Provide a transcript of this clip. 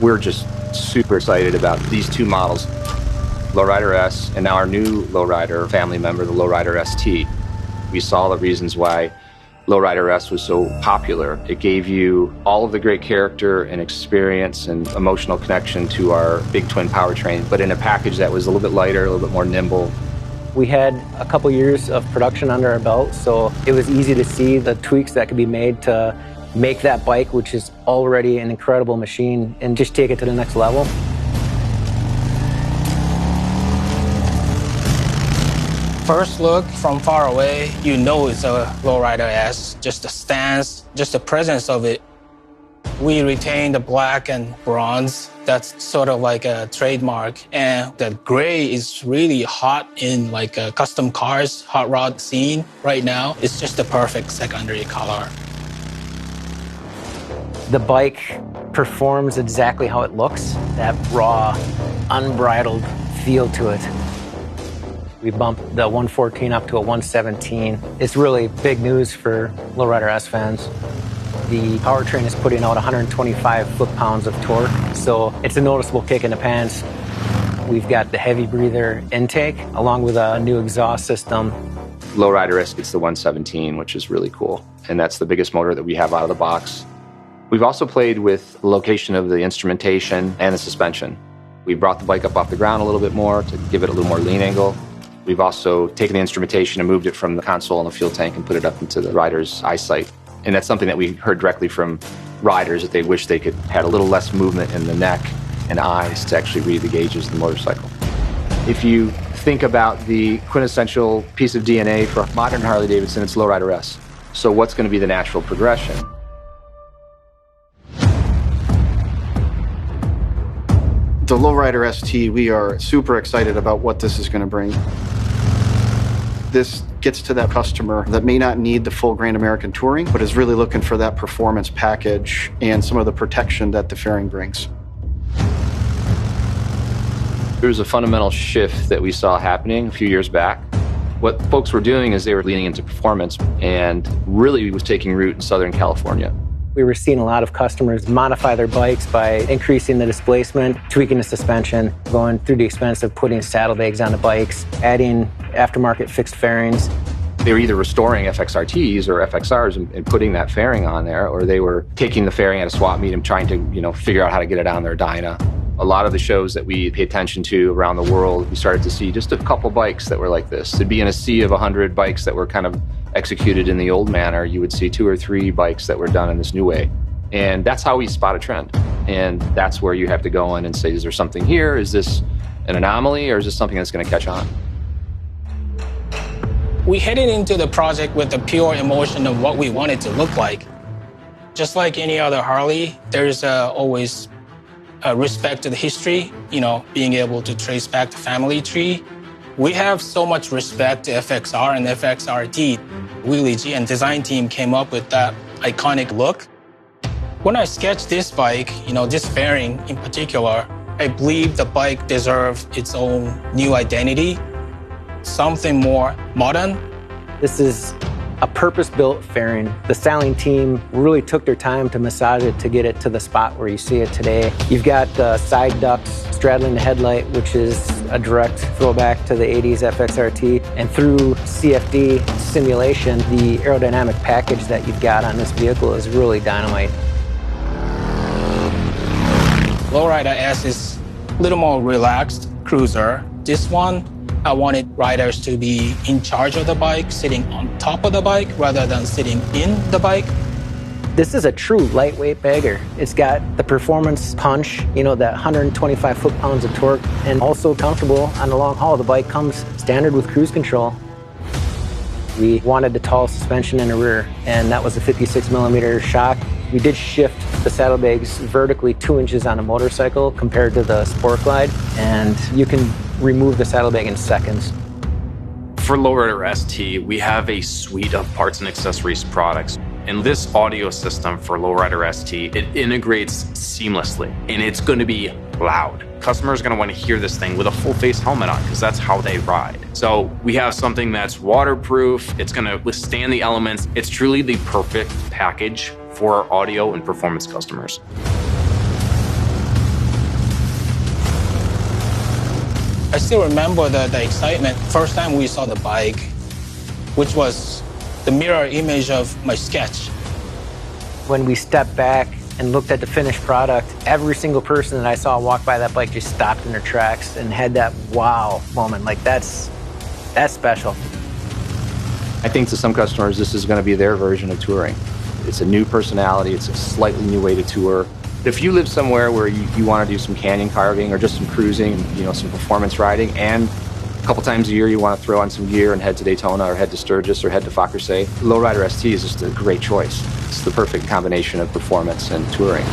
We're just super excited about these two models, Lowrider S and now our new Lowrider family member, the Lowrider ST. We saw the reasons why Lowrider S was so popular. It gave you all of the great character and experience and emotional connection to our big twin powertrain, but in a package that was a little bit lighter, a little bit more nimble. We had a couple years of production under our belt, so it was easy to see the tweaks that could be made to make that bike, which is already an incredible machine, and just take it to the next level. First look from far away, you know it's a Lowrider S. Just the stance, just the presence of it. We retain the black and bronze. That's sort of like a trademark. And the gray is really hot in like a custom cars, hot rod scene right now. It's just the perfect secondary color. The bike performs exactly how it looks, that raw, unbridled feel to it. We bumped the 114 up to a 117. It's really big news for Lowrider S fans. The powertrain is putting out 125 foot-pounds of torque, so it's a noticeable kick in the pants. We've got the heavy breather intake, along with a new exhaust system. Lowrider S gets the 117, which is really cool, and that's the biggest motor that we have out of the box. We've also played with the location of the instrumentation and the suspension. We brought the bike up off the ground a little bit more to give it a little more lean angle. We've also taken the instrumentation and moved it from the console and the fuel tank and put it up into the rider's eyesight. And that's something that we heard directly from riders, that they wish they could had a little less movement in the neck and eyes to actually read the gauges of the motorcycle. If you think about the quintessential piece of DNA for modern Harley-Davidson, it's Lowrider S. So what's going to be the natural progression? The Lowrider ST, we are super excited about what this is going to bring. This gets to that customer that may not need the full Grand American Touring, but is really looking for that performance package and some of the protection that the fairing brings. There was a fundamental shift that we saw happening a few years back. What folks were doing is they were leaning into performance, and really was taking root in Southern California. We were seeing a lot of customers modify their bikes by increasing the displacement, tweaking the suspension, going through the expense of putting saddlebags on the bikes, adding aftermarket fixed fairings. They were either restoring FXRTs or FXRs and putting that fairing on there, or they were taking the fairing at a swap meet and trying to, figure out how to get it on their Dyna. A lot of the shows that we pay attention to around the world, we started to see just a couple bikes that were like this. It'd be in a sea of 100 bikes that were kind of executed in the old manner. You would see 2 or 3 bikes that were done in this new way. And that's how we spot a trend. And that's where you have to go in and say, is there something here? Is this an anomaly, or is this something that's going to catch on? We headed into the project with the pure emotion of what we want it to look like. Just like any other Harley, there's always respect to the history, being able to trace back the family tree. We have so much respect to FXR and FXRT. Wheelie G and design team came up with that iconic look. When I sketched this bike, this fairing in particular, I believe the bike deserves its own new identity, something more modern. This is a purpose-built fairing. The styling team really took their time to massage it to get it to the spot where you see it today. You've got the side ducts straddling the headlight, which is a direct throwback to the 80s FXRT. And through CFD simulation, the aerodynamic package that you've got on this vehicle is really dynamite. Lowrider S is a little more relaxed cruiser. This one, I wanted riders to be in charge of the bike, sitting on top of the bike rather than sitting in the bike. This is a true lightweight bagger. It's got the performance punch, that 125 foot-pounds of torque, and also comfortable on the long haul. The bike comes standard with cruise control. We wanted the tall suspension in the rear, and that was a 56mm shock. We did shift the saddlebags vertically 2 inches on a motorcycle compared to the Sport Glide, and you can remove the saddlebag in seconds. For Lowrider ST, we have a suite of parts and accessories products. And this audio system for Lowrider ST, it integrates seamlessly, and it's going to be loud. Customers are going to want to hear this thing with a full face helmet on, because that's how they ride. So we have something that's waterproof, it's going to withstand the elements. It's truly the perfect package for our audio and performance customers. I still remember the excitement. First time we saw the bike, which was the mirror image of my sketch. When we stepped back and looked at the finished product, every single person that I saw walk by that bike just stopped in their tracks and had that wow moment. Like that's special. I think to some customers, this is going to be their version of touring. It's a new personality. It's a slightly new way to tour. If you live somewhere where you want to do some canyon carving or just some cruising, some performance riding, and a couple times a year you want to throw on some gear and head to Daytona or head to Sturgis or head to Fackersee, Lowrider ST is just a great choice. It's the perfect combination of performance and touring.